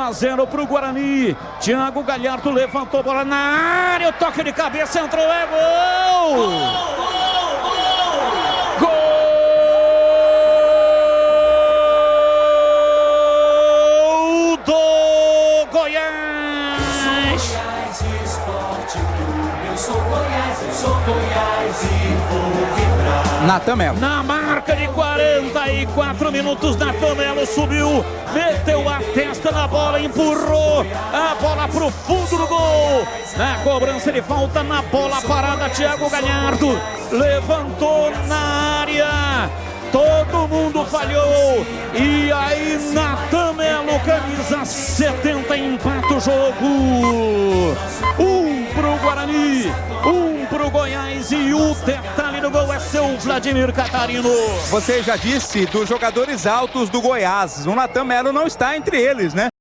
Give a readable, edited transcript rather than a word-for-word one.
a 0 para o Guarani. Thiago Galhardo levantou a bola na área, o toque de cabeça entrou, é gol! Gol do Goiás! Eu sou Goiás e vou vibrar. Natan Melo. Na marca de 44 minutos, Natan Melo subiu, meteu a testa na bola, empurrou a bola para o fundo do gol. Na cobrança de falta, na bola parada, Thiago Galhardo levantou na área. Todo mundo falhou. E aí, Natan Melo, camisa 70, empata o jogo. 1 pro Guarani, 1 pro Goiás. E o detalhe do gol é seu Vladimir Catarino. Você já disse dos jogadores altos do Goiás. O Natan Melo não está entre eles, né?